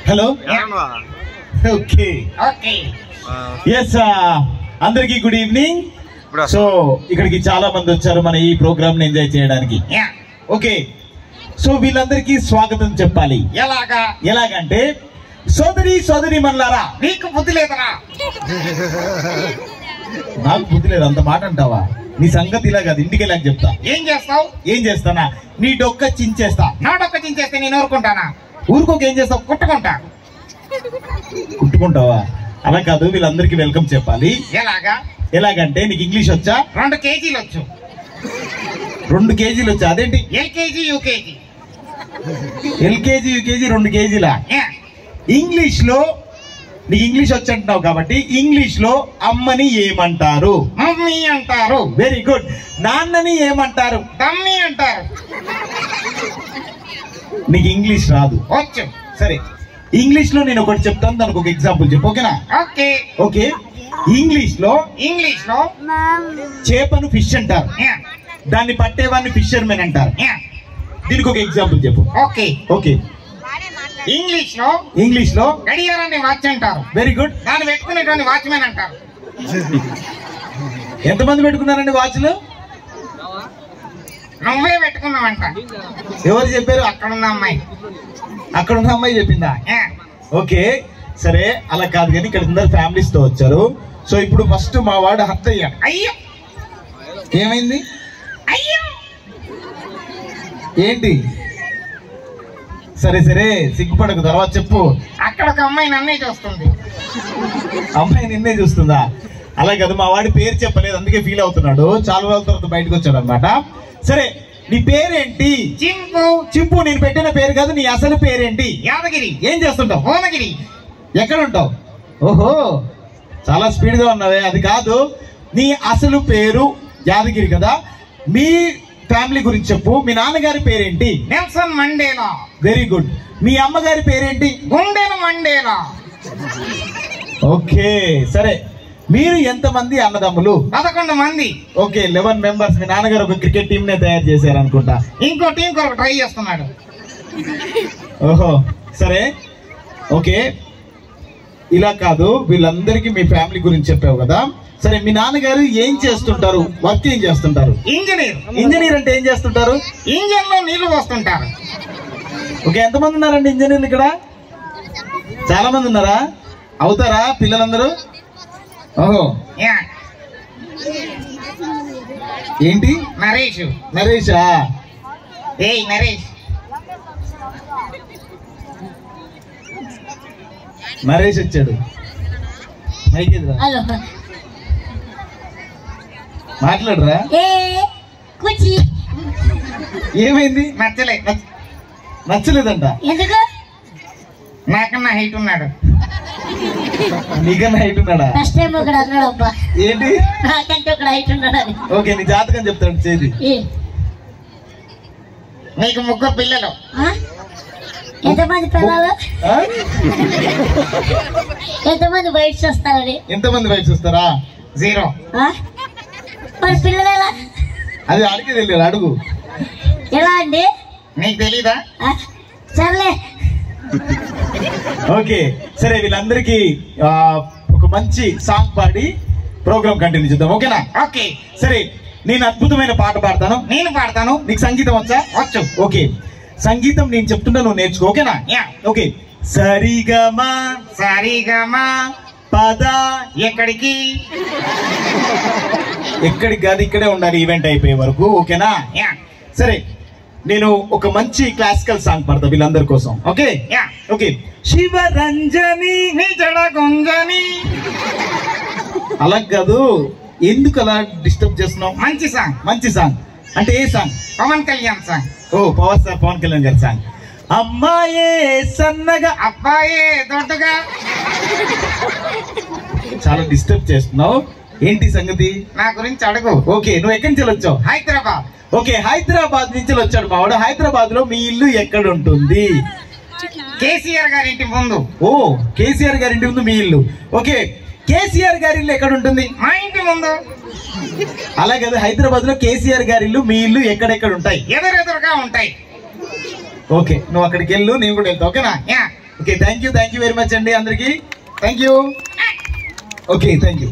Hello okay yes అందరికి good evening. So ఇక్కడికి చాలా మంది వచ్చారు మన ఈ ప్రోగ్రామ్ ని ఎంజాయ్ చేయడానికి. ఓకే, సో వీళ్ళందరికీ స్వాగతం చెప్పాలి. ఎలాగంటే సోదరి మనలారా, నీకు బుద్ధి లేదరా? నాకు బుద్ధి లేదు అంత మాట అంటావా? నీ సంగతి ఇలా కాదు, ఇంటికి వెళ్ళాక చెప్తా. ఏం చేస్తావు? ఏం చేస్తానా? నీ డొక్క చించేస్తా. నా డొక్క చించేస్తే నేను ఊరుకుంటానా? ఊరుకోక ఏం చేస్తావు? కుట్టుకుంటా. కుట్టుకుంటావా? అలా కాదు, వీళ్ళందరికీ వెల్కమ్ చెప్పాలి. ఎలాగంటే నీకు ఇంగ్లీష్ వచ్చా? 2 కేజీలు వచ్చు. 2 కేజీలు వచ్చా? అదేంటి? LKG UKG. ఎల్కేజీ యూకేజీ 2 కేజీలా? ఇంగ్లీష్ లో నీకు ఇంగ్లీష్ వచ్చంటున్నావు కాబట్టి ఇంగ్లీష్ లో అమ్మని ఏమంటారు? మమ్మీ అంటారు. Very good. నాన్నని ఏమంటారు? తమ్మి అంటారు. నీకు ఇంగ్లీష్ రాదు? వచ్చు. సరే, ఇంగ్లీష్ లో నేను ఒకటి చెప్తాను, దానికి ఒక ఎగ్జాంపుల్ చెప్పు. ఓకేనా? ఓకే. ఓకే, ఇంగ్లీష్ లో చేపను ఫిష్ అంటారు, దాన్ని పట్టేవాడిని ఫిషర్మెన్ అంటారు. దీనికి ఒక ఎగ్జాంపుల్ చెప్పు. ఓకే. ఓకే, ఇంగ్లీష్ లో గడియారాన్ని వాచ్ అంటారు. Very good. దాన్ని పెట్టుకునేటువంటి వాచ్మెన్ అంటారు. ఎంతమంది పెట్టుకున్నారండి వాచ్లు? నువ్వే పెట్టుకున్నావంట. ఎవరు చెప్పారు? అక్కడున్న అమ్మాయి. అక్కడున్న అమ్మాయి చెప్పిందా? ఓకే, సరే, అలా కాదు కానీ ఇక్కడ అందరు ఫ్యామిలీస్ తో వచ్చారు. సో ఇప్పుడు ఫస్ట్ మా వాడు హత్య అయ్యాడు. అయ్యో, ఏమైంది? అయ్యో, ఏంటి? సరే సరే, సిగ్గుపడకు, తర్వాత చెప్పు. అక్కడ ఒక అమ్మాయి నన్నే చూస్తుంది. అమ్మాయి నిన్నే చూస్తుందా? అలా కాదు, మా వాడి పేరు చెప్పలేదు, అందుకే ఫీల్ అవుతున్నాడు. చాలా రోజుల తర్వాత బయటకు వచ్చాడు అనమాట. సరే, నీ పేరేంటి? చింపు. చింపు నేను పెట్టిన పేరు కాదు, నీ అసలు పేరేంటి? యాదగిరి. ఏం చేస్తుంటావు? భువనగిరి. ఎక్కడ ఉంటావు? ఓహో, చాలా స్పీడ్ గా ఉన్నావే. అది కాదు, నీ అసలు పేరు యాదగిరి కదా. మీ ఫ్యామిలీ గురించి చెప్పు. మీ నాన్నగారి పేరేంటి? Nelson Mandela. Very good. మీ అమ్మగారి పేరేంటి? గుండెను మండేలా. ఓకే, సరే, మీరు ఎంతమంది అన్నదమ్ములు? 11 మంది. Okay, 11 members. మీ నాన్నగారు ఒక క్రికెట్ టీం నే తయారు చేశారు అనుకుంటా. ఇంకో టీం కొరకు ట్రై చేస్తున్నాడు. ఓహో, సరే, ఓకే. ఇలా కాదు, వీళ్ళందరికీ మీ ఫ్యామిలీ గురించి చెప్పావు కదా. సరే, మీ నాన్నగారు ఏం చేస్తుంటారు? వర్క్ ఏం చేస్తుంటారు? ఇంజనీర్. ఇంజనీర్ అంటే ఏం చేస్తుంటారు? ఇంజన్ లో నీళ్లు పోస్తుంటారు. ఓకే, ఎంతమంది ఉన్నారండి ఇంజనీర్లు ఇక్కడ? చాలా మంది ఉన్నారా? అవుతారా పిల్లలందరూ? ఓహో, ఏంటి? నరేష్. నరేషా? ఏయ్ నరేష్. నరేష్ వచ్చాడు. మాట్లాడరా? ఏమైంది? నచ్చలేదంట. నాకన్నా హైట్ ఉన్నాడు. నీకన్నా హైట్ ఉన్నాడా? ఏంటి? ఓకే, నీ జాతకం చెప్తాడు చేది. నీకు 3 పిల్లలు. ఎంతమంది పిల్లలు? ఎంతమంది బయట వస్తారని? ఎంతమంది బయట వస్తారా? 0. మరి పిల్లలు ఎలా? అది అడిగి తెలియదు, అడుగు. ఎలా అండి? నీకు తెలీదా? సర్లే. ఓకే, సరే, వీళ్ళందరికీ ఒక మంచి సాంగ్ పాడి ప్రోగ్రామ్ కంటిన్యూ చేద్దాం. ఓకేనా? ఓకే. సరే, నేను అద్భుతమైన పాట పాడతాను. నేను పాడతాను. నీకు సంగీతం వచ్చా? వచ్చు. ఓకే, సంగీతం నేను చెప్తుంటా, నువ్వు నేర్చుకో. ఓకేనా? ఓకే. సరిగమా సరిగమా పద. ఎక్కడికి? ఎక్కడికి కాదు, ఇక్కడే ఉండాలి ఈవెంట్ అయిపోయే వరకు. ఓకేనా? సరే, నేను ఒక మంచి క్లాసికల్ సాంగ్ పాడతా వీళ్ళందరి కోసం. ఓకే? ఓకే. శివరంజని నిజడ గుంజని. అలా కాదు, ఎందుకు అలా డిస్టర్బ్ చేస్తున్నావు? మంచి సాంగ్. మంచి సాంగ్ అంటే ఏ సాంగ్? పవన్ కళ్యాణ్ సాంగ్. ఓ, పవన్ కళ్యాణ్ గారి సాంగ్. అమ్మాయే సన్నగా అబ్బాయే దొడ్డుగా. చాలా డిస్టర్బ్ చేస్తున్నావు, ఏంటి సంగతి? నా గురించి అడుగు. ఓకే, నువ్వు ఎక్కడి నుంచి వచ్చావు? హైదరాబాద్. ఓకే, హైదరాబాద్ నుంచి వచ్చాడు మావాడు. హైదరాబాద్ లో మీ ఇల్లు ఎక్కడ ఉంటుంది? కేసీఆర్ గారి ఇంటి ముందు. ఓ, కేసీఆర్ గారి ఇంటి ముందు మీ ఇల్లు. ఓకే, కేసీఆర్ గారి ఇల్లు ఎక్కడ ఉంటుంది? మా ఇంటి ముందు. అలా కదా, హైదరాబాద్ లో కేసీఆర్ గారి ఇల్లు మీ ఇల్లు ఎక్కడెక్కడ ఉంటాయి? ఎదురెదురుగా ఉంటాయి. ఓకే, నువ్వు అక్కడికి వెళ్ళు, నేను కూడా వెళ్తా. ఓకేనా? Yeah. Okay, thank you very much అండి అందరికి. Thank you. Okay, thank you.